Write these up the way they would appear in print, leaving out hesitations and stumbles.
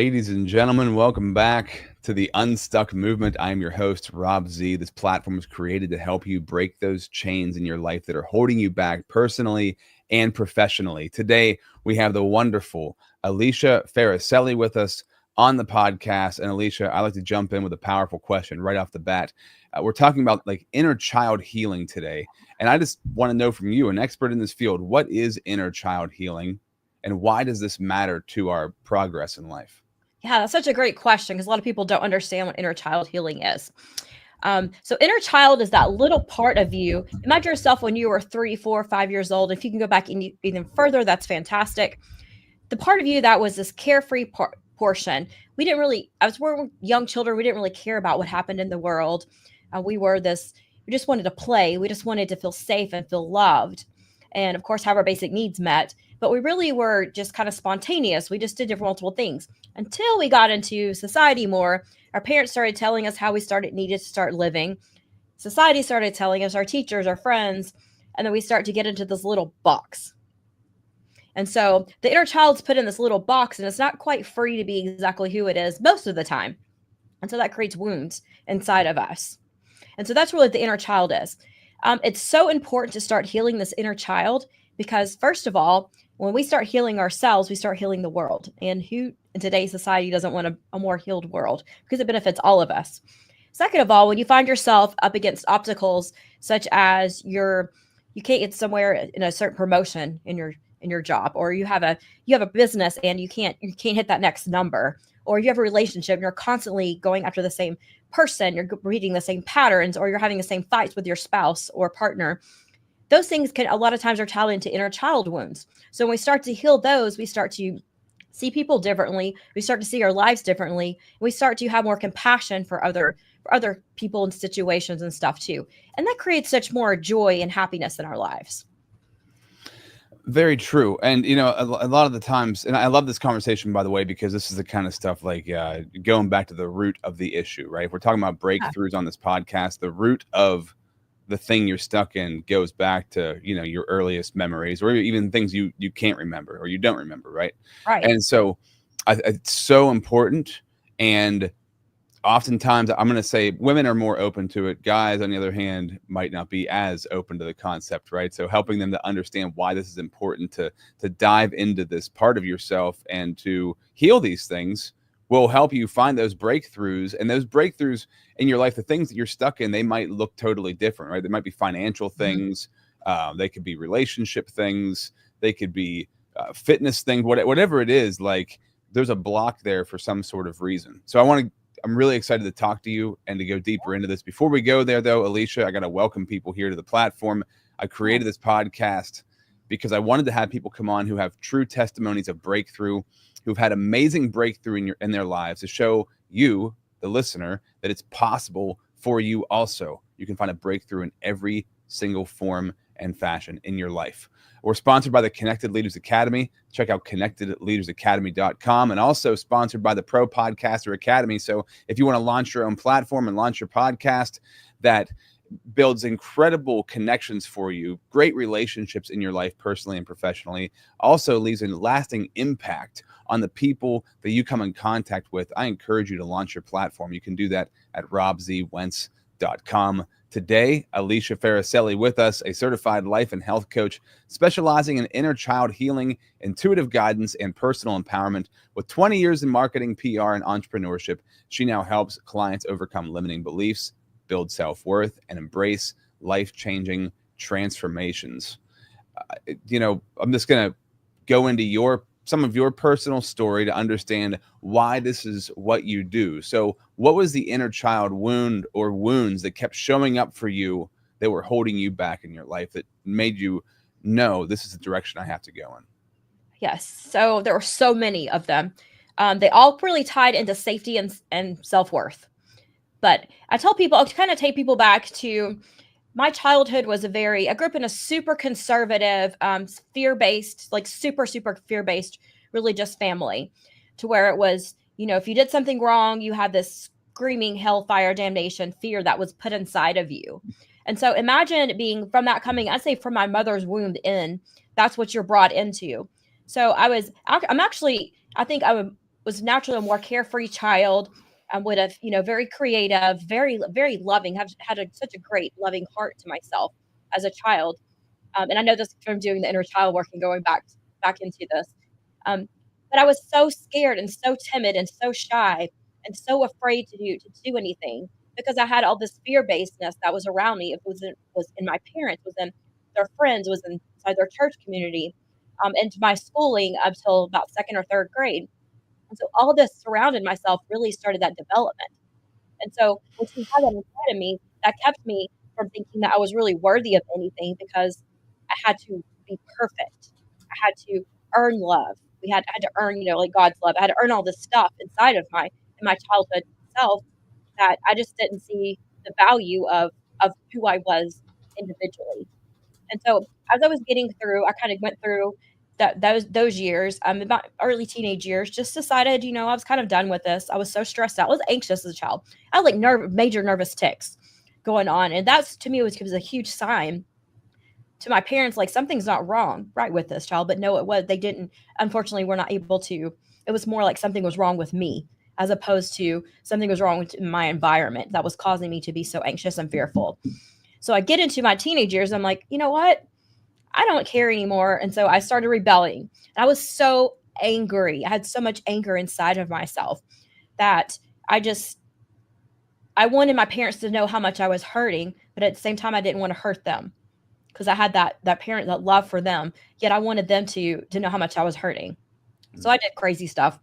Ladies and gentlemen, welcome back to the Unstuck movement. I am your host, Rob Z. This platform was created to help you break those chains in your life that are holding you back personally and professionally. Today, we have the wonderful Alicia Farricielli with us on the podcast. And Alicia, I like to jump in with a powerful question right off the bat. We're talking about like inner child healing today. And I just want to know from you, an expert in this field, what is inner child healing? And why does this matter to our progress in life? Yeah, that's such a great question because a lot of people don't understand what inner child healing is. So inner child is that little part of you. Imagine yourself when you were 3, 4, 5 years old. If you can go back even further, that's fantastic. The part of you that was this carefree portion, we didn't really, as we're young children, we didn't really care about what happened in the world. We just wanted to play. We just wanted to feel safe and feel loved. And of course, have our basic needs met. But we really were just kind of spontaneous. We just did different multiple things until we got into society more. Our parents started telling us how we needed to start living. Society started telling us, our teachers, our friends, and then we start to get into this little box. And so the inner child's put in this little box, and it's not quite free to be exactly who it is most of the time. And so that creates wounds inside of us. And so that's really what the inner child is. It's so important to start healing this inner child because, first of all, when we start healing ourselves, we start healing the world. And who in today's society doesn't want a more healed world? Because it benefits all of us. Second of all, when you find yourself up against obstacles such as you can't get somewhere in a certain promotion in your job, or you have a business and you can't hit that next number, or you have a relationship and you're constantly going after the same person, you're reading the same patterns, or you're having the same fights with your spouse or partner. Those things can a lot of times are tied into inner child wounds. So when we start to heal those, we start to see people differently. We start to see our lives differently. We start to have more compassion for other people and situations and stuff too. And that creates such more joy and happiness in our lives. Very true. And, a lot of the times, and I love this conversation, by the way, because this is the kind of stuff like going back to the root of the issue, right? If we're talking about breakthroughs on this podcast, the root of the thing you're stuck in goes back to, your earliest memories or even things you can't remember or you don't remember, right? Right. And so it's so important. And oftentimes I'm going to say women are more open to it. Guys, on the other hand, might not be as open to the concept, right? So helping them to understand why this is important to dive into this part of yourself and to heal these things will help you find those breakthroughs. And those breakthroughs in your life, the things that you're stuck in, they might look totally different, right? They might be financial things. They could be relationship things. They could be fitness things, whatever it is. Like there's a block there for some sort of reason. So I'm really excited to talk to you and to go deeper into this. Before we go there, though, Alicia, I got to welcome people here to the platform. I created this podcast because I wanted to have people come on who have true testimonies of breakthrough, who've had amazing breakthrough in their lives to show you, the listener, that it's possible for you also. You can find a breakthrough in every single form and fashion in your life. We're sponsored by the Connected Leaders Academy. Check out connectedleadersacademy.com, and also sponsored by the Pro Podcaster Academy. So if you want to launch your own platform and launch your podcast that builds incredible connections for you, great relationships in your life personally and professionally, also leaves a lasting impact on the people that you come in contact with, I encourage you to launch your platform. You can do that at robzwentz.com. Today, Alicia Farricielli with us, a certified life and health coach specializing in inner child healing, intuitive guidance, and personal empowerment. With 20 years in marketing, PR, and entrepreneurship, she now helps clients overcome limiting beliefs, build self-worth, and embrace life-changing transformations. I'm just going to go into some of your personal story to understand why this is what you do. So what was the inner child wound or wounds that kept showing up for you that were holding you back in your life that made you know this is the direction I have to go in? Yes. So there were so many of them. They all really tied into safety and self-worth. But I tell people, I'll kind of take people back to my childhood was I grew up in a super conservative, fear-based, like super, super fear-based religious family to where it was, if you did something wrong, you had this screaming hellfire damnation fear that was put inside of you. And so imagine being from that coming, I say from my mother's womb in, that's what you're brought into. So I think was naturally a more carefree child. Would have, very creative, very, very loving, have had such a great loving heart to myself as a child. And I know this from doing the inner child work and going back into this. Um, but I was so scared and so timid and so shy and so afraid to do anything because I had all this fear basedness that was around me. It was in my parents, was in their friends, was inside their church community, and my schooling up till about second or third grade. And so all this surrounded myself really started that development. And so once you have that inside of me, that kept me from thinking that I was really worthy of anything because I had to be perfect. I had to earn love. I had to earn, like God's love. I had to earn all this stuff inside of my childhood self that I just didn't see the value of who I was individually. And so as I was getting through, I kind of went through those years, in my early teenage years, just decided, I was kind of done with this. I was so stressed out. I was anxious as a child. I had like major nervous tics going on. And that's to me it was a huge sign to my parents, like something's not right with this child. But no, it was, they didn't, unfortunately, we're not able to. It was more like something was wrong with me as opposed to something was wrong with my environment that was causing me to be so anxious and fearful. So I get into my teenage years. I'm like, you know what? I don't care anymore. And so I started rebelling. And I was so angry. I had so much anger inside of myself that I wanted my parents to know how much I was hurting, but at the same time I didn't want to hurt them because I had that love for them. Yet I wanted them to know how much I was hurting. So I did crazy stuff,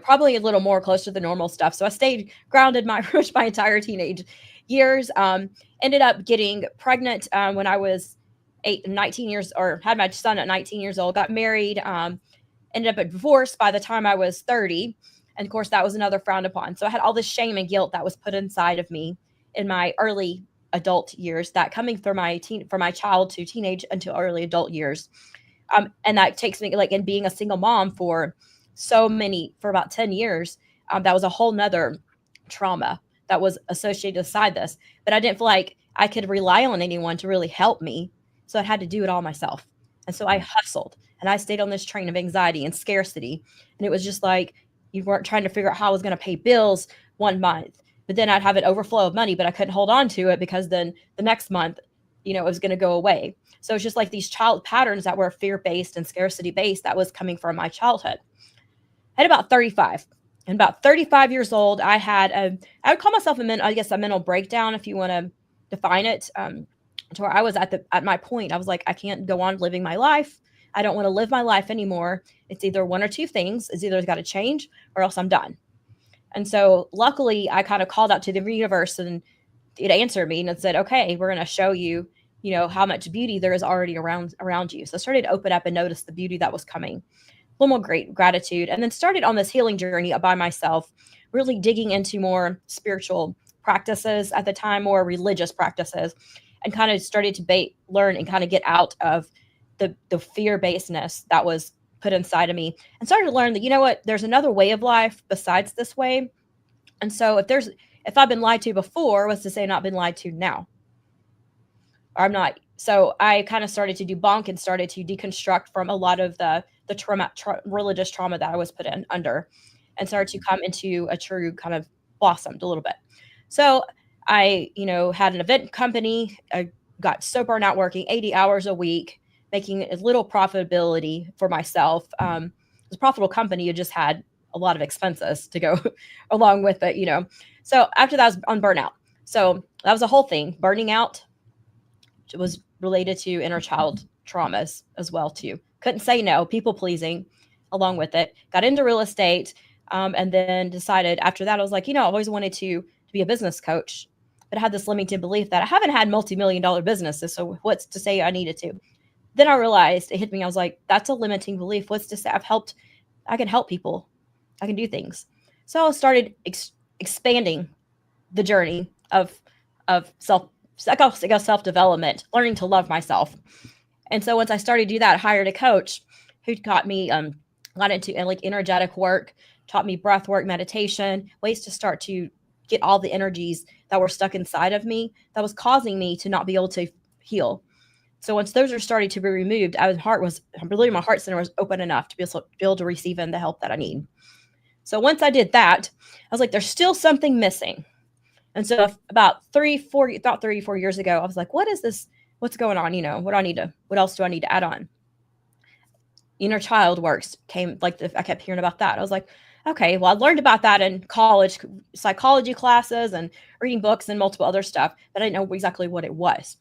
probably a little more close to the normal stuff. So I stayed grounded my entire teenage years. Ended up getting pregnant when I was 19 years, or had my son at 19 years old, got married, ended up at divorce by the time I was 30. And of course, that was another frowned upon. So I had all this shame and guilt that was put inside of me in my early adult years, that coming through from my child to teenage until early adult years. And that takes me like in being a single mom for about 10 years. That was a whole nother trauma that was associated beside this, but I didn't feel like I could rely on anyone to really help me. So I had to do it all myself. And so I hustled and I stayed on this train of anxiety and scarcity. And it was just like, you weren't trying to figure out how I was going to pay bills one month, but then I'd have an overflow of money, but I couldn't hold on to it because then the next month, it was going to go away. So it's just like these child patterns that were fear-based and scarcity-based that was coming from my childhood. At about 35, and about 35 years old, I would call myself a mental breakdown, if you want to define it, to where I was at my point. I was like, I can't go on living my life. I don't want to live my life anymore. It's either one or two things. It's either it's got to change or else I'm done. And so luckily I kind of called out to the universe and it answered me and it said, okay, we're going to show you, how much beauty there is already around you. So I started to open up and notice the beauty that was coming. A little more great gratitude, and then started on this healing journey by myself, really digging into more spiritual practices at the time, more religious practices, and kind of started to learn and kind of get out of the fear-basedness that was put inside of me, and started to learn that, there's another way of life besides this way. And so if I've been lied to before, what's to say not been lied to now? Or I'm not. So I kind of started to debunk and started to deconstruct from a lot of the religious trauma that I was put under, and started to come into a true kind of blossomed a little bit. So I, had an event company. I got so burnt out working 80 hours a week, making as little profitability for myself. It was a profitable company. You just had a lot of expenses to go along with it, So after that, I was on burnout. So that was a whole thing. Burning out was related to inner child traumas as well too. Couldn't say no, people pleasing along with it. Got into real estate, and then decided after that, I was like, I always wanted to be a business coach, but I had this limited belief that I haven't had multi-million-dollar businesses. So what's to say I needed to? Then I realized, it hit me. I was like, that's a limiting belief. What's to say I can help people. I can do things. So I started expanding the journey of self-development, learning to love myself. And so once I started to do that, I hired a coach who got me, got into like energetic work, taught me breath work, meditation, ways to start to get all the energies that were stuck inside of me that was causing me to not be able to heal. So once those are starting to be removed, my heart center was open enough to be able to receive in the help that I need. So once I did that, I was like, there's still something missing. And so about 3-4 years ago, I was like, what is this? What's going on? What else do I need to add on? Inner child works came, like, I kept hearing about that. I was like, okay, well, I learned about that in college psychology classes and reading books and multiple other stuff, but I didn't know exactly what it was.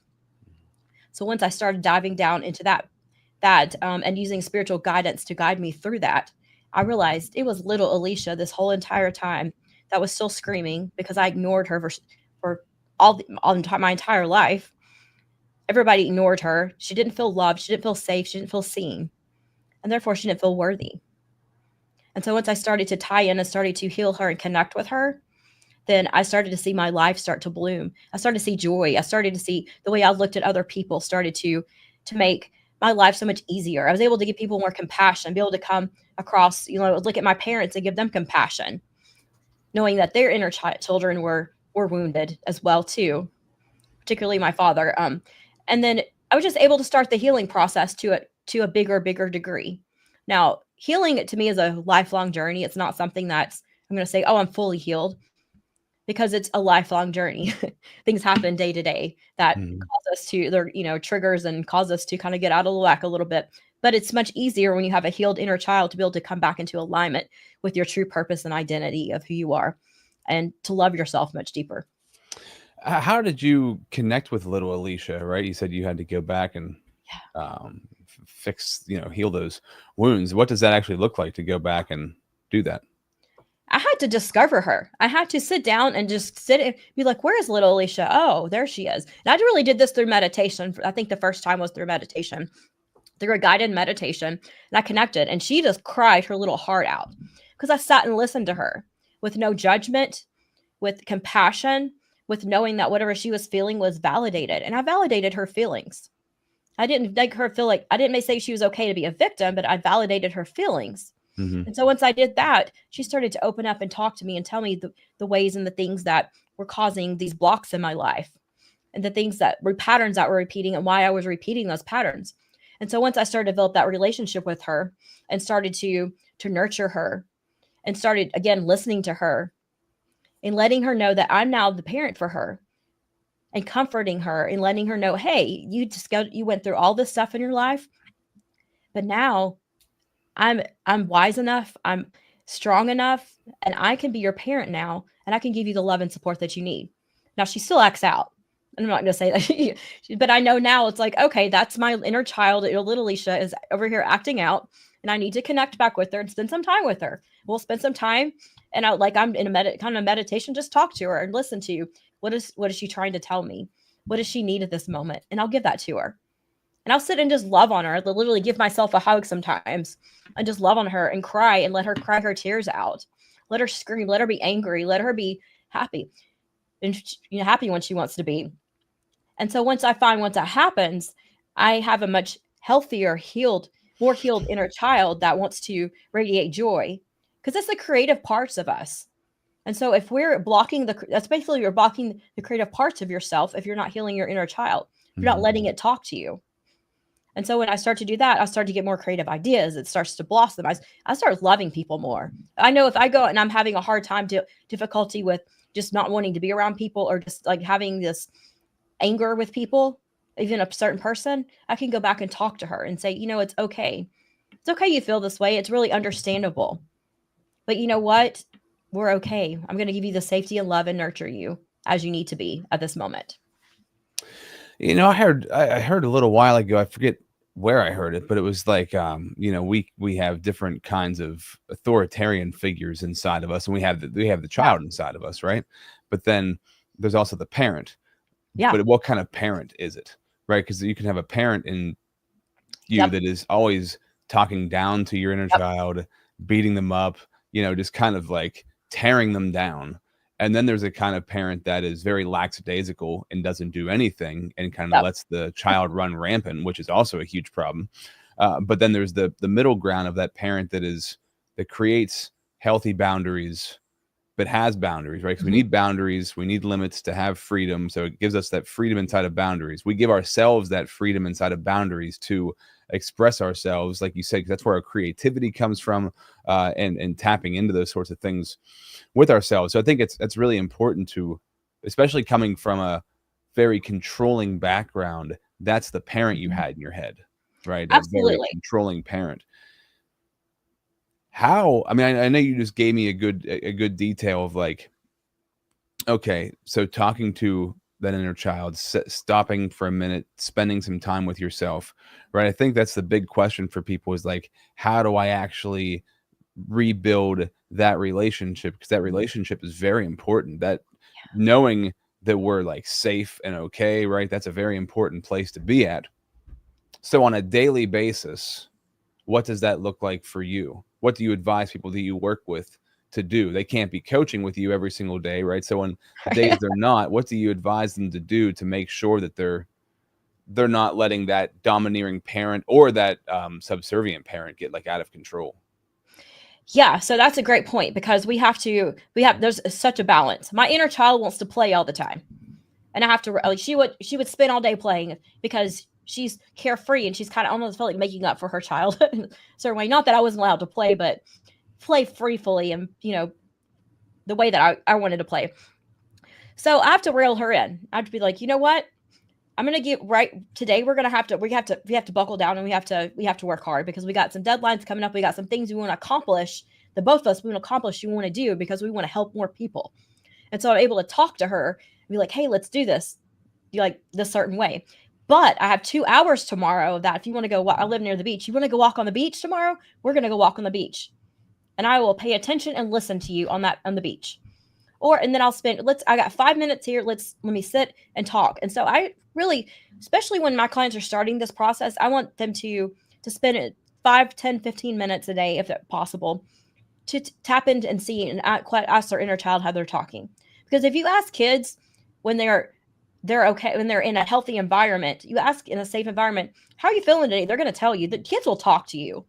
So once I started diving down into that and using spiritual guidance to guide me through that, I realized it was little Alicia this whole entire time that was still screaming because I ignored her for my entire life. Everybody ignored her. She didn't feel loved. She didn't feel safe. She didn't feel seen. And therefore, she didn't feel worthy. And so once I started to tie in and started to heal her and connect with her, then I started to see my life start to bloom. I started to see joy. I started to see the way I looked at other people started to make my life so much easier. I was able to give people more compassion, be able to come across, look at my parents and give them compassion, knowing that their inner children were wounded as well too, particularly my father. And then I was just able to start the healing process to a bigger degree. Now, healing to me is a lifelong journey. It's not something that's, I'm going to say, oh, I'm fully healed, because it's a lifelong journey. Things happen day to day that cause us to, triggers and cause us to kind of get out of whack a little bit. But it's much easier when you have a healed inner child to be able to come back into alignment with your true purpose and identity of who you are, and to love yourself much deeper. How did you connect with little Alicia, right? You said you had to go back and fix, heal those wounds. What does that actually look like to go back and do that? I had to discover her. I had to sit down and just sit and be like, where is little Alicia? Oh, there she is. And I really did this through meditation. I think the first time was through meditation, through a guided meditation. And I connected, and she just cried her little heart out because I sat and listened to her with no judgment, with compassion, with knowing that whatever she was feeling was validated. And I validated her feelings. I didn't make her feel like, I didn't say she was okay to be a victim, but I validated her feelings. And so once I did that, she started to open up and talk to me and tell me the ways and the things that were causing these blocks in my life, and the things that were patterns that were repeating and why I was repeating those patterns. And so once I started to develop that relationship with her and started to nurture her and started again listening to her and letting her know that I'm now the parent for her, and comforting her and letting her know, hey, you went through all this stuff in your life, but now I'm wise enough, I'm strong enough, and I can be your parent now, and I can give you the love and support that you need. Now, she still acts out. I'm not going to say that, but I know now it's like, okay, that's my inner child. Little Alicia is over here acting out, and I need to connect back with her and spend some time with her. We'll spend some time, and I'm in a kind of meditation, just talk to her and listen to what is she trying to tell me? What does she need at this moment? And I'll give that to her. And I'll sit and just love on her. I'll literally give myself a hug sometimes and just love on her and cry and let her cry her tears out. Let her scream. Let her be angry. Let her be happy. And happy when she wants to be. And so once that happens, I have a much healthier, more healed inner child that wants to radiate joy, because it's the creative parts of us. And so if we're blocking that's basically you're blocking the creative parts of yourself if you're not healing your inner child. If you're not letting it talk to you. And so when I start to do that, I start to get more creative ideas. It starts to blossom. I start loving people more. I know if I go and I'm having a hard time difficulty with just not wanting to be around people, or just like having this anger with people, even a certain person, I can go back and talk to her and say, it's okay. It's okay you feel this way. It's really understandable. But you know what? We're okay. I'm going to give you the safety and love and nurture you as you need to be at this moment. I heard a little while ago, I forget where I heard it, but it was like, we have different kinds of authoritarian figures inside of us, and we have the child inside of us, right? But then there's also the parent. Yeah. But what kind of parent is it, right? Because you can have a parent in you that is always talking down to your inner child, beating them up, just kind of like tearing them down. And then there's a kind of parent that is very lackadaisical and doesn't do anything and kind of lets the child run rampant, which is also a huge problem. But then there's the middle ground of that parent that creates healthy boundaries, but has boundaries, right? Because we Mhm. need boundaries, we need limits to have freedom. So it gives us that freedom inside of boundaries. We give ourselves that freedom inside of boundaries to express ourselves, like you said, because that's where our creativity comes from, and tapping into those sorts of things with ourselves. So I think it's really important to, especially coming from a very controlling background, that's the parent you Mhm. had in your head, right? A very Absolutely. controlling parent. How, I mean, I know you just gave me a good detail of like, okay, so talking to that inner child, stopping for a minute, spending some time with yourself, right? I think that's the big question for people is like, how do I actually rebuild that relationship? Because that relationship is very important. That knowing that we're like safe and okay, right? That's a very important place to be at. So on a daily basis, what does that look like for you? What do you advise people that you work with to do? They can't be coaching with you every single day, right? So on the days they're not, what do you advise them to do to make sure that they're not letting that domineering parent or that subservient parent get like out of control? Yeah, so that's a great point because there's such a balance. My inner child wants to play all the time. And I have to like she would spend all day playing because she's carefree and she's kind of almost felt like making up for her childhood in a certain way. Not that I wasn't allowed to play, but play freefully and the way that I wanted to play. So I have to reel her in. I have to be like, you know what? I'm gonna get right today. We have to buckle down and we have to work hard because we got some deadlines coming up. We got some things we want to accomplish. The both of us we want to accomplish. We want to do because we want to help more people. And so I'm able to talk to her and be like, hey, let's do this. You like this certain way. But I have 2 hours tomorrow that if you want to go, I live near the beach. You want to go walk on the beach tomorrow? We're gonna go walk on the beach, and I will pay attention and listen to you on the beach. And then I'll spend I got 5 minutes here. Let me sit and talk. And so I really, especially when my clients are starting this process, I want them to spend it 5, 10, 15 minutes a day, if possible, to tap into and see and ask their inner child how they're talking. Because if you ask kids when they're okay, when they're in a healthy environment, you ask in a safe environment, how are you feeling today? They're going to tell you. The kids will talk to you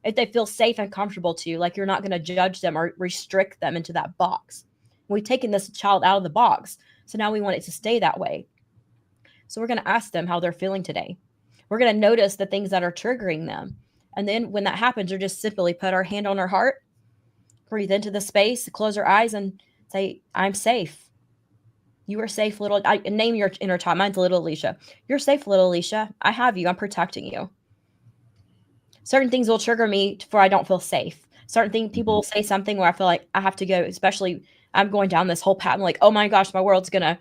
if they feel safe and comfortable to you, like you're not going to judge them or restrict them into that box. We've taken this child out of the box, so now we want it to stay that way. So we're going to ask them how they're feeling today. We're going to notice the things that are triggering them. And then when that happens, we're just simply put our hand on our heart, breathe into the space, close our eyes, and say, I'm safe. You are safe, little. Name your inner child. Mine's little Alicia. You're safe, little Alicia. I have you. I'm protecting you. Certain things will trigger me where I don't feel safe. Certain things, people will say something where I feel like I have to go, especially I'm going down this whole path. I'm like, oh my gosh, my world's gonna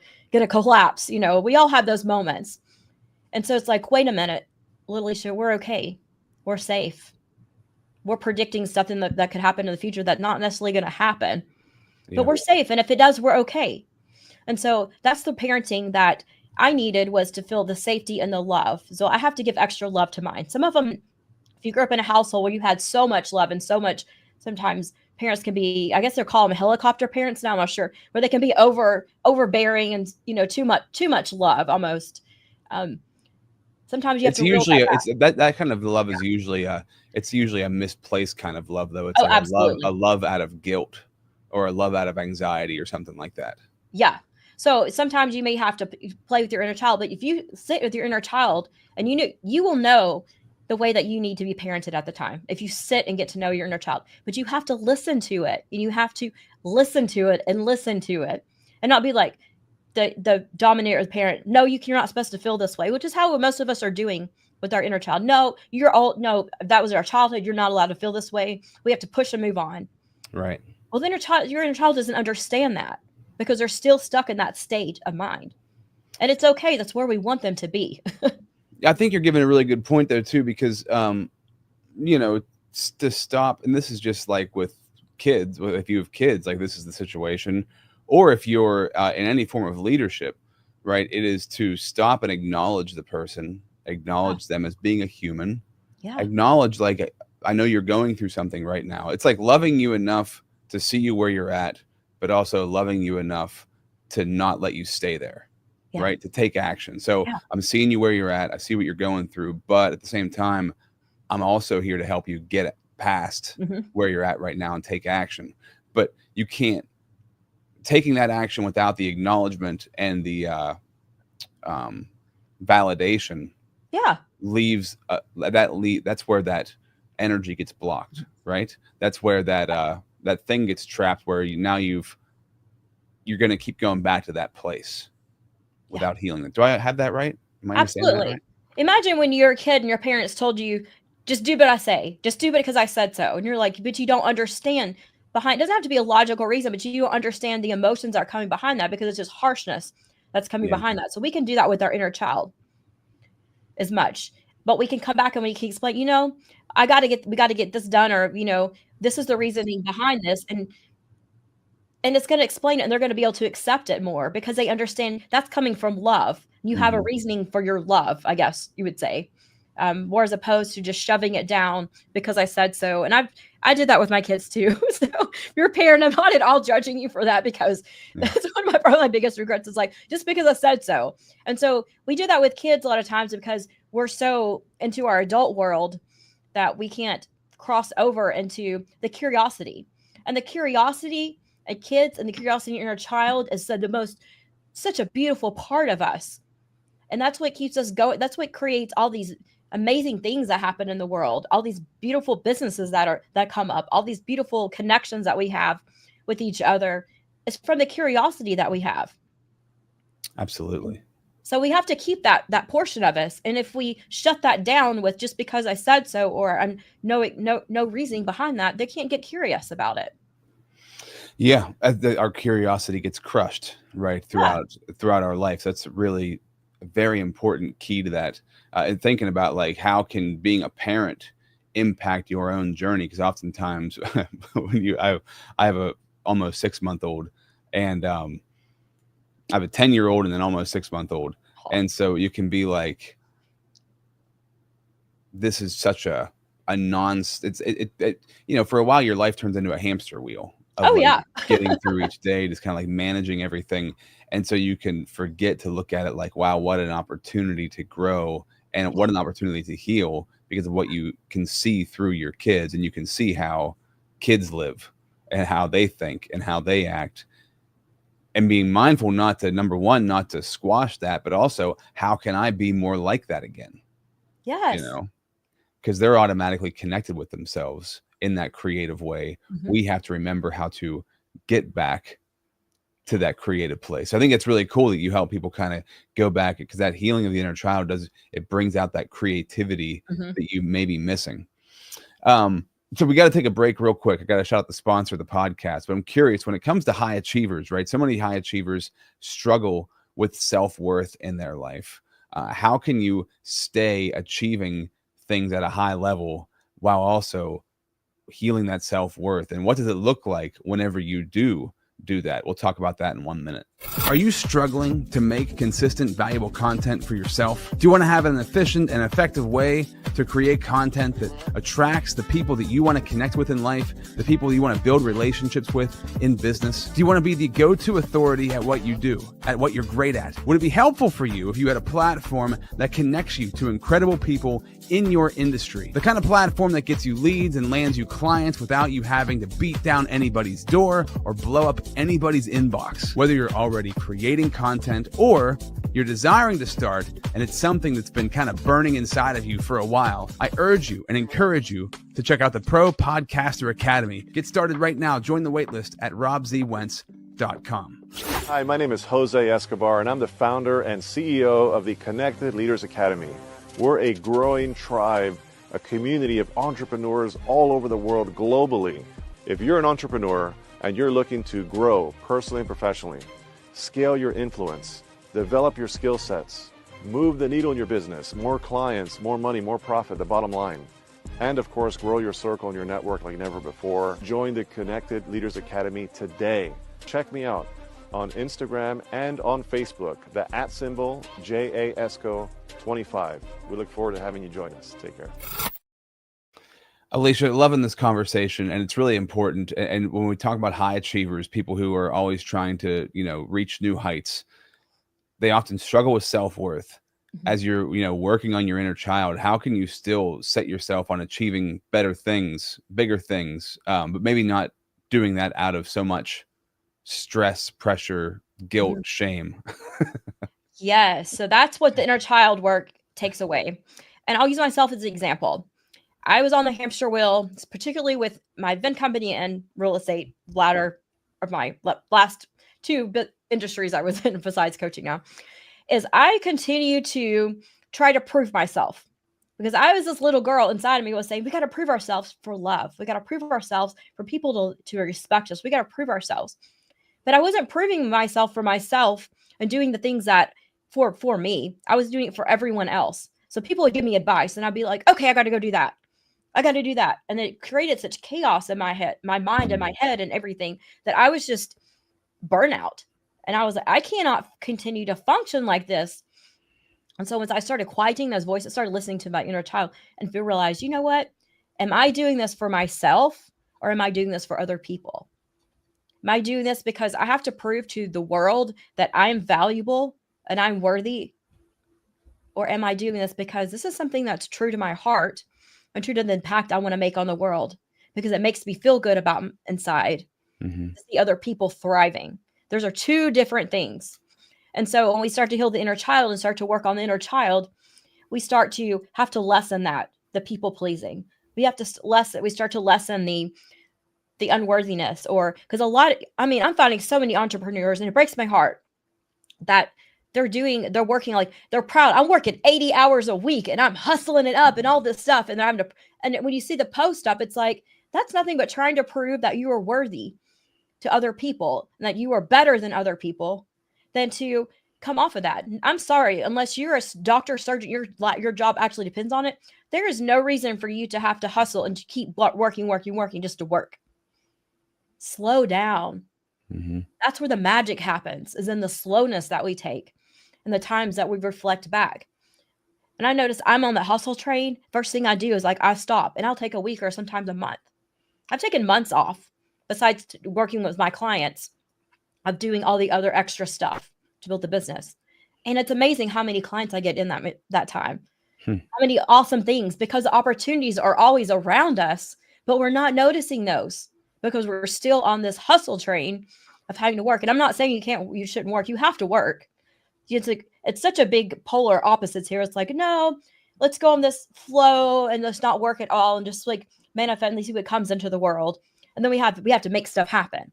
collapse. We all have those moments. And so it's like, wait a minute, little Alicia, we're okay. We're safe. We're predicting something that could happen in the future that's not necessarily gonna happen. But Yeah. we're safe. And if it does, we're okay. And so that's the parenting that I needed, was to feel the safety and the love. So I have to give extra love to mine. Some of them, if you grew up in a household where you had so much love and so much, sometimes parents can be, I guess they're calling them helicopter parents now, I'm not sure, where they can be overbearing and too much love almost. Um, Sometimes you have It's to reel usually that back. that kind of love is usually it's usually a misplaced kind of love though. It's Oh, like a absolutely. love out of guilt or a love out of anxiety or something like that. Yeah. So sometimes you may have to play with your inner child, but if you sit with your inner child and you will know the way that you need to be parented at the time. If you sit and get to know your inner child, but you have to listen to it, and you have to listen to it and listen to it, and not be like the dominator parent. No, you're not supposed to feel this way, which is how most of us are doing with our inner child. No, no, that was our childhood. You're not allowed to feel this way. We have to push and move on. Right. Well, the your inner child doesn't understand that because they're still stuck in that state of mind. And it's okay. That's where we want them to be. I think you're giving a really good point there too, because you know, to stop, and this is just like with kids, if you have kids, like this is the situation, or if you're in any form of leadership, right? It is to stop and acknowledge the person, Yeah. acknowledge them as being a human, Yeah. acknowledge like, I know you're going through something right now. It's like loving you enough to see you where you're at, but also loving you enough to not let you stay there, Yeah. right? To take action. So Yeah. I'm seeing you where you're at. I see what you're going through, but at the same time, I'm also here to help you get past Hmm. where you're at right now and take action. But you can't taking that action without the acknowledgement and the validation leaves that's where that energy gets blocked, right? That's where that thing gets trapped, where you're going to keep going back to that place without healing it. Do I have that right? Am I understanding that right? Imagine when you're a kid and your parents told you, just do what I say, just do it because I said so. And you're like, but you don't understand behind, it doesn't have to be a logical reason, but you don't understand the emotions that are coming behind that, because it's just harshness that's coming behind that. So we can do that with our inner child as much, but we can come back and we can explain, we got to get this done, or, this is the reasoning behind this. And it's going to explain it, and they're going to be able to accept it more because they understand that's coming from love. You have a reasoning for your love, I guess you would say, more as opposed to just shoving it down because I said so. And I did that with my kids too. So if you're a parent, I'm not at all judging you for that, because that's one of my biggest regrets is like, just because I said so. And so we do that with kids a lot of times because we're so into our adult world that we can't cross over into the curiosity. And the curiosity at kids and the curiosity in your inner child is such a beautiful part of us. And that's what keeps us going. That's what creates all these amazing things that happen in the world, all these beautiful businesses that come up, all these beautiful connections that we have with each other. It's from the curiosity that we have. Absolutely. So we have to keep that portion of us. And if we shut that down with just because I said so, or no reasoning behind that, they can't get curious about it. Yeah, our curiosity gets crushed right throughout our life. That's really a very important key to that. And thinking about like how can being a parent impact your own journey? Because oftentimes when I have a almost 6-month-old, and I have a 10-year-old and then almost 6-month-old, and so you can be like, this is such a for a while your life turns into a hamster wheel. Getting through each day, just kind of like managing everything. And so you can forget to look at it like, wow, what an opportunity to grow and what an opportunity to heal, because of what you can see through your kids. And you can see how kids live and how they think and how they act, and being mindful not to, number one, not to squash that, but also how can I be more like that again? Yes. Because they're automatically connected with themselves in that creative way. We have to remember how to get back to that creative place. I think it's really cool that you help people kind of go back, because that healing of the inner child it brings out that creativity that you may be missing. So we got to take a break real quick. I got to shout out the sponsor of the podcast, but I'm curious, when it comes to high achievers, right? So many high achievers struggle with self-worth in their life. How can you stay achieving things at a high level while also healing that self-worth? And what does it look like whenever you do that? We'll talk about that in 1 minute. Are you struggling to make consistent, valuable content for yourself? Do you want to have an efficient and effective way to create content that attracts the people that you want to connect with in life, the people you want to build relationships with in business? Do you want to be the go-to authority at what you do, at what you're great at? Would it be helpful for you if you had a platform that connects you to incredible people in your industry? The kind of platform that gets you leads and lands you clients without you having to beat down anybody's door or blow up anybody's inbox. Whether you're already creating content or you're desiring to start and it's something that's been kind of burning inside of you for a while, I urge you and encourage you to check out the Pro Podcaster Academy. Get started right now. Join the waitlist at robzwentz.com. Hi, my name is Jose Escobar, and I'm the founder and CEO of the Connected Leaders Academy. We're a growing tribe, a community of entrepreneurs all over the world globally. If you're an entrepreneur and you're looking to grow personally and professionally, scale your influence, develop your skill sets, move the needle in your business, more clients, more money, more profit, the bottom line, and of course, grow your circle and your network like never before, join the Connected Leaders Academy today. Check me out on Instagram and on Facebook, the @ JASCO25. We look forward to having you join us. Take care. Alicia, loving this conversation, and it's really important. And when we talk about high achievers, people who are always trying to, reach new heights, they often struggle with self-worth. As you're, working on your inner child, how can you still set yourself on achieving better things, bigger things, but maybe not doing that out of so much stress, pressure, guilt, shame. Yes. So that's what the inner child work takes away. And I'll use myself as an example. I was on the hamster wheel, particularly with my event company and real estate ladder of my last two industries I was in besides coaching now, is I continue to try to prove myself. Because I was this little girl inside of me was saying, we got to prove ourselves for love. We got to prove ourselves for people to respect us. We got to prove ourselves. But I wasn't proving myself for myself and doing the things that for me. I was doing it for everyone else. So people would give me advice and I'd be like, okay, I got to go do that. I got to do that. And it created such chaos in my head, my mind and my head and everything that I was just burnout. And I was like, I cannot continue to function like this. And so once I started quieting those voices, I started listening to my inner child and realized, you know what? Am I doing this for myself or am I doing this for other people? Am I doing this because I have to prove to the world that I'm valuable and I'm worthy? Or am I doing this because this is something that's true to my heart and true to the impact I want to make on the world? Because it makes me feel good about inside. To see other people thriving. Those are two different things. And so when we start to heal the inner child and start to work on the inner child, we start to have to lessen that, the people pleasing. We have to we start to lessen the unworthiness, or because I'm finding so many entrepreneurs, and it breaks my heart that they're working like they're proud. I'm working 80 hours a week and I'm hustling it up and all this stuff. And and when you see the post up, it's like, that's nothing but trying to prove that you are worthy to other people and that you are better than other people, than to come off of that. I'm sorry, unless you're a doctor, surgeon, your job actually depends on it, there is no reason for you to have to hustle and to keep working just to work. Slow down. That's where the magic happens, is in the slowness that we take and the times that we reflect back. And I notice I'm on the hustle train. First thing I do is like, I stop and I'll take a week or sometimes a month. I've taken months off besides working with my clients of doing all the other extra stuff to build the business. And it's amazing how many clients I get in that time. How many awesome things, because the opportunities are always around us, but we're not noticing those because we're still on this hustle train of having to work. And I'm not saying you shouldn't work. You have to work. It's such a big polar opposites here. It's like, no, let's go on this flow and let's not work at all and just like manifest and see what comes into the world. And then we have to make stuff happen.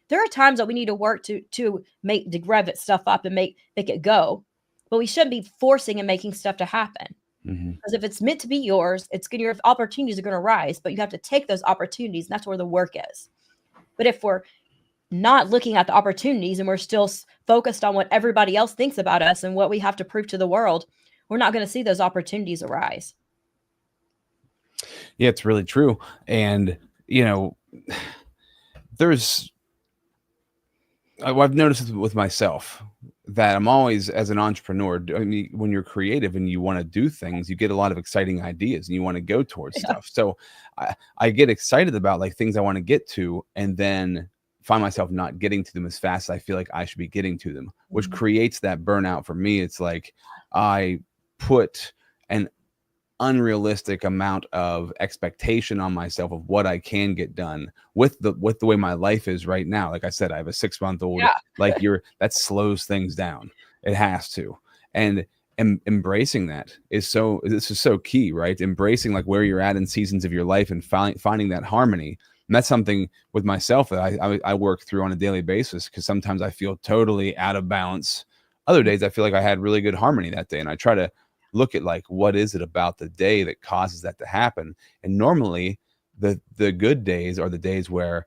There are times that we need to work to rev it stuff up and make it go, but we shouldn't be forcing and making stuff to happen. Because if it's meant to be yours, your opportunities are going to rise, but you have to take those opportunities, and that's where the work is. But if we're not looking at the opportunities and we're still focused on what everybody else thinks about us and what we have to prove to the world, we're not going to see those opportunities arise. Yeah, it's really true. And, I've noticed with myself that I'm always, as an entrepreneur, when you're creative and you want to do things, you get a lot of exciting ideas and you want to go towards stuff. So I get excited about like things I want to get to, and then find myself not getting to them as fast as I feel like I should be getting to them, which creates that burnout for me. It's like I put an unrealistic amount of expectation on myself of what I can get done with the way my life is right now. Like I said, I have a 6-month-old. Like that slows things down. It has to. And embracing that this is so key, right? Embracing like where you're at in seasons of your life and finding that harmony. And that's something with myself that I work through on a daily basis, because sometimes I feel totally out of balance. Other days I feel like I had really good harmony that day, and I try to look at like, what is it about the day that causes that to happen? And normally the good days are the days where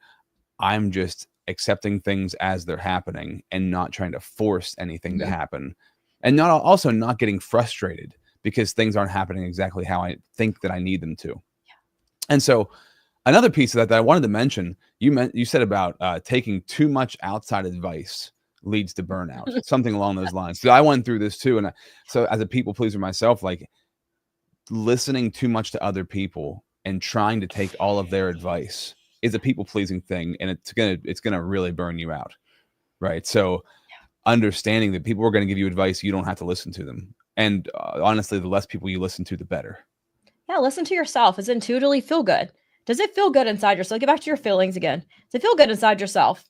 I'm just accepting things as they're happening and not trying to force anything to happen, and not getting frustrated because things aren't happening exactly how I think that I need them to. And so another piece of that I wanted to mention, you said about taking too much outside advice leads to burnout, something along those lines. So I went through this too. And so as a people pleaser myself, like listening too much to other people and trying to take all of their advice is a people pleasing thing. And it's going to really burn you out. Right. So understanding that people are going to give you advice, you don't have to listen to them. And honestly, the less people you listen to, the better. Yeah. Listen to yourself. It's intuitively feel good. Does it feel good inside yourself? Get back to your feelings again. Does it feel good inside yourself?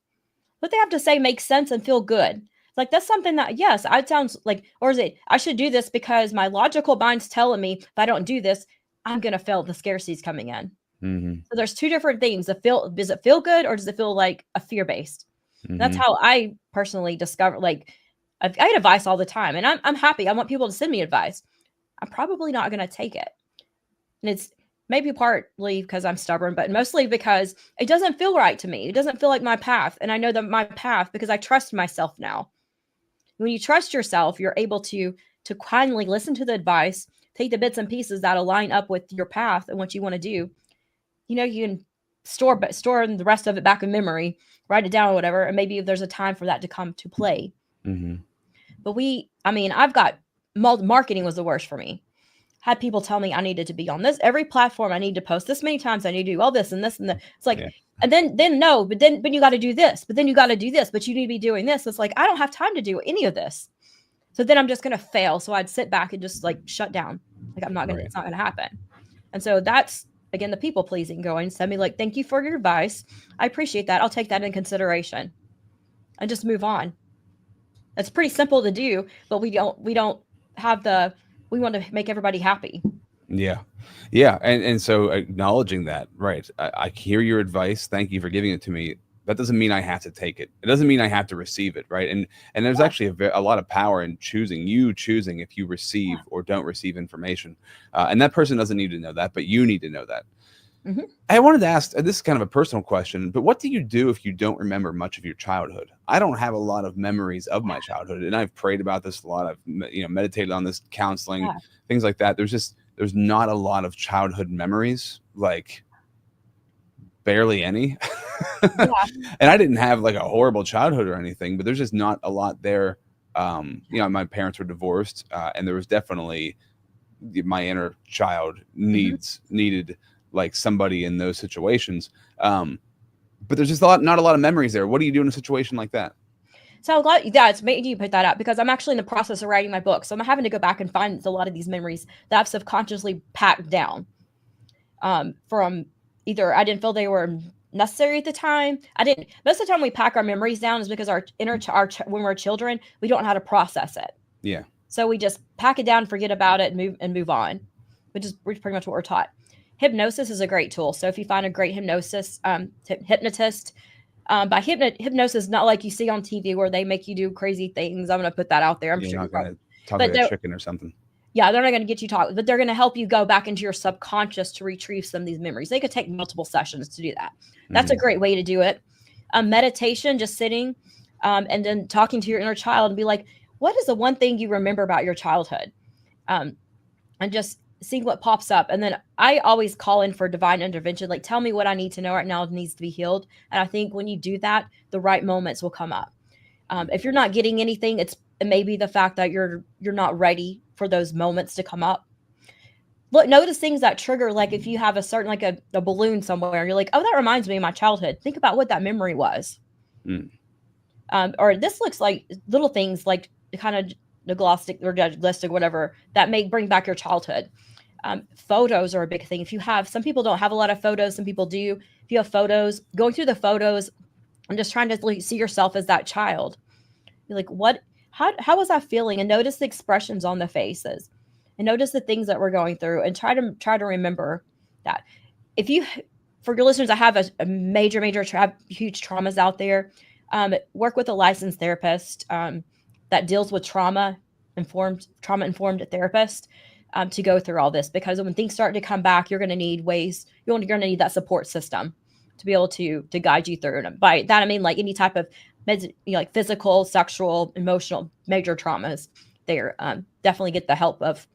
what they have to say makes sense and feel good. Like, that's something that, yes, it sounds like, or is it, I should do this because my logical mind's telling me if I don't do this, I'm going to fail. The scarcity's coming in. Mm-hmm. So there's two different things. Does it feel good, or does it feel like a fear-based? Mm-hmm. That's how I personally discover, like, I get advice all the time, and I'm happy. I want people to send me advice. I'm probably not going to take it. And it's maybe partly because I'm stubborn, but mostly because it doesn't feel right to me. It doesn't feel like my path. And I know that my path because I trust myself now. When you trust yourself, you're able to kindly listen to the advice, take the bits and pieces that align up with your path and what you want to do. You know, you can store the rest of it back in memory, write it down or whatever. And maybe if there's a time for that to come to play. Mm-hmm. But I've got marketing was the worst for me. Had people tell me I needed to be on this every platform. I need to post this many times. I need to do all this and this and that. It's like, and then no, but you got to do this, but then you got to do this, but you need to be doing this. It's like, I don't have time to do any of this. So then I'm just going to fail. So I'd sit back and just like shut down. Like, it's not going to happen. And so that's, again, the people pleasing going, send me like, thank you for your advice. I appreciate that. I'll take that in consideration and just move on. That's pretty simple to do, but we don't have we want to make everybody happy. Yeah. Yeah. And so acknowledging that, right. I hear your advice. Thank you for giving it to me. That doesn't mean I have to take it. It doesn't mean I have to receive it. Right. And there's actually a lot of power in choosing if you receive or don't receive information. And that person doesn't need to know that, but you need to know that. Mm-hmm. I wanted to ask, this is kind of a personal question, but what do you do if you don't remember much of your childhood? I don't have a lot of memories of my childhood, and I've prayed about this a lot. I've meditated on this, counseling, things like that. There's not a lot of childhood memories, like barely any. And I didn't have like a horrible childhood or anything, but there's just not a lot there. My parents were divorced, and there was definitely my inner child needed like somebody in those situations. But there's just not a lot of memories there. What do you do in a situation like that? So it's made you put that out because I'm actually in the process of writing my book. So I'm having to go back and find a lot of these memories that I've subconsciously packed down from either I didn't feel they were necessary at the time. Most of the time we pack our memories down is because when we're children, we don't know how to process it. Yeah. So we just pack it down, forget about it, and move on, which is pretty much what we're taught. Hypnosis is a great tool. So if you find a great hypnotist, by hypnosis, not like you see on TV where they make you do crazy things. I'm going to put that out there. I'm sure you're not going to talk like a chicken or something. Yeah, they're not going to get you talking, but they're going to help you go back into your subconscious to retrieve some of these memories. They could take multiple sessions to do that. That's a great way to do it. Meditation, just sitting and then talking to your inner child and be like, what is the one thing you remember about your childhood? And just seeing what pops up. And then I always call in for divine intervention. Like, tell me what I need to know right now. It needs to be healed. And I think when you do that, the right moments will come up. If you're not getting anything, it may be the fact that you're not ready for those moments to come up. Look, notice things that trigger, like if you have a certain, like a balloon somewhere, you're like, oh, that reminds me of my childhood. Think about what that memory was. Or this looks like little things like kind of neglistic or judgalistic, whatever, that may bring back your childhood. Photos are a big thing. Some people don't have a lot of photos. Some people do. If you have photos, going through the photos and just trying to see yourself as that child. You're like, how was I feeling? And notice the expressions on the faces and notice the things that we're going through and try to remember that. For your listeners, I have a major, huge traumas out there. Work with a licensed therapist that deals with trauma-informed therapist to go through all this, because when things start to come back, you're going to need you're going to need that support system to be able to guide you through. And by that, I mean like any type of like physical, sexual, emotional, major traumas. There, definitely get the help of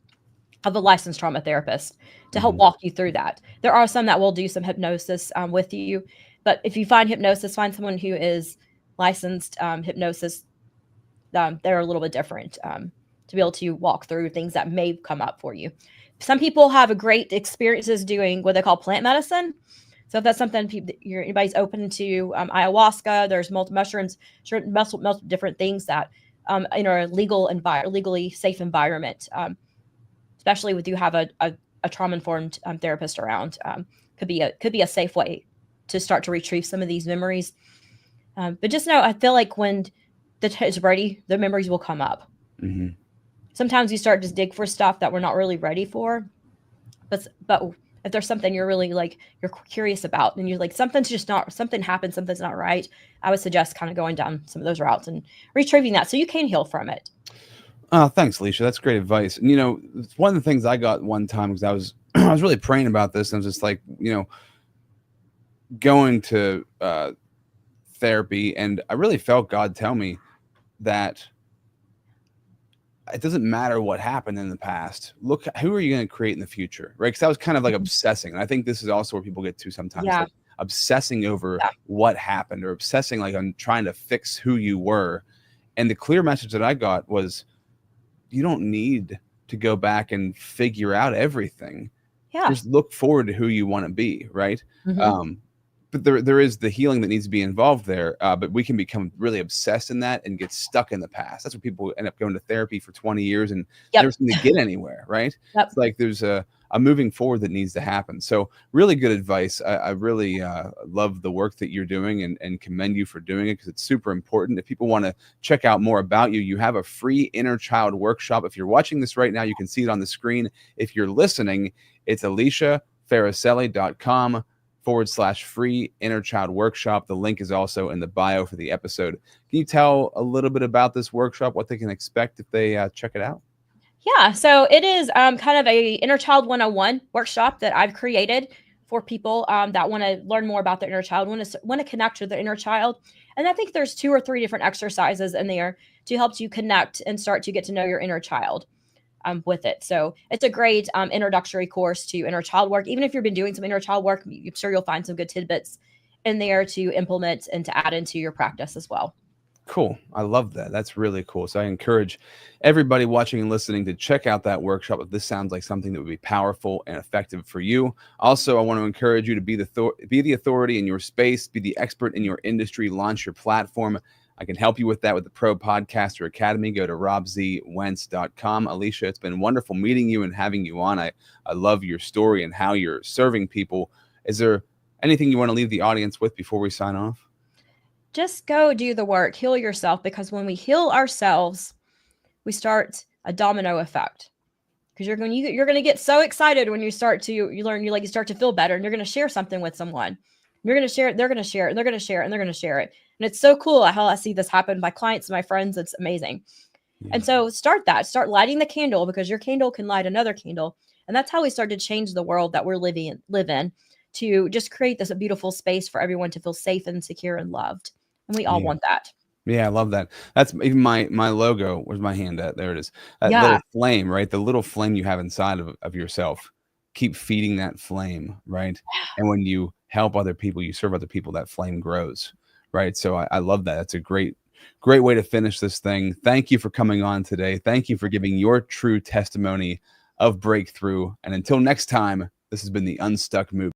a licensed trauma therapist to help walk you through that. There are some that will do some hypnosis with you, but if you find hypnosis, find someone who is licensed hypnosis. They're a little bit different to be able to walk through things that may come up for you. Some people have a great experiences doing what they call plant medicine. So if that's something anybody's open to, ayahuasca, there's multiple mushrooms, multiple different things that in a legally safe environment, especially with you have a trauma-informed therapist around, could be a safe way to start to retrieve some of these memories. But just know, I feel like when the time is ready, the memories will come up. Mm-hmm. Sometimes you start to dig for stuff that we're not really ready for. But if there's something you're really like, you're curious about, and you're like, something happened, something's not right, I would suggest kind of going down some of those routes and retrieving that so you can heal from it. Oh, thanks, Alicia. That's great advice. And, it's one of the things I got one time because I was I was really praying about this, and I was just like, going to therapy, and I really felt God tell me that it doesn't matter what happened in the past. Look, who are you going to create in the future, right? Because I was kind of like obsessing, and I think this is also where people get to sometimes, Yeah. like obsessing over what happened, or obsessing like on trying to fix who you were. And the clear message that I got was, you don't need to go back and figure out everything. Yeah. Just look forward to who you want to be, right? Mhm. But there is the healing that needs to be involved there. But we can become really obsessed in that and get stuck in the past. That's what people end up going to therapy for 20 years and never seem to get anywhere, right? Yep. It's like there's a moving forward that needs to happen. So really good advice. I really love the work that you're doing and commend you for doing it, because it's super important. If people want to check out more about you, you have a free inner child workshop. If you're watching this right now, you can see it on the screen. If you're listening, it's aliciafarricielli.com/free inner child workshop. The link is also in the bio for the episode. Can you tell a little bit about this workshop, what they can expect if they check it out? Yeah, so it is kind of a Inner Child 101 workshop that I've created for people that want to learn more about their inner child, want to connect with their inner child. And I think there's 2 or 3 different exercises in there to help you connect and start to get to know your inner child with it. So it's a great introductory course to inner child work. Even if you've been doing some inner child work, I'm sure you'll find some good tidbits in there to implement and to add into your practice as well. Cool. I love that. That's really cool. So I encourage everybody watching and listening to check out that workshop if this sounds like something that would be powerful and effective for you. Also, I want to encourage you to be the authority in your space, be the expert in your industry, launch your platform. I can help you with that with the Pro Podcaster Academy. Go to robzwentz.com. Alicia, it's been wonderful meeting you and having you on. I love your story and how you're serving people. Is there anything you want to leave the audience with before we sign off? Just go do the work, heal yourself, because when we heal ourselves, we start a domino effect. Because you're going to get so excited when you start to you start to feel better, and you're going to share something with someone. You're going to share it, they're going to share it, and they're going to share it, and they're going to share it. And it's so cool how I see this happen by clients and my friends. It's amazing. Yeah. And so start lighting the candle, because your candle can light another candle. And that's how we start to change the world that we're live in, to just create this beautiful space for everyone to feel safe and secure and loved. And we all want that. Yeah, I love that. That's even my logo. Where's my hand at? There it is. That little flame, right? The little flame you have inside of yourself. Keep feeding that flame, right? And when you help other people, you serve other people, that flame grows, right? So I love that. That's a great way to finish this thing. Thank you for coming on today. Thank you for giving your true testimony of breakthrough. And until next time, this has been the Unstuck Movement.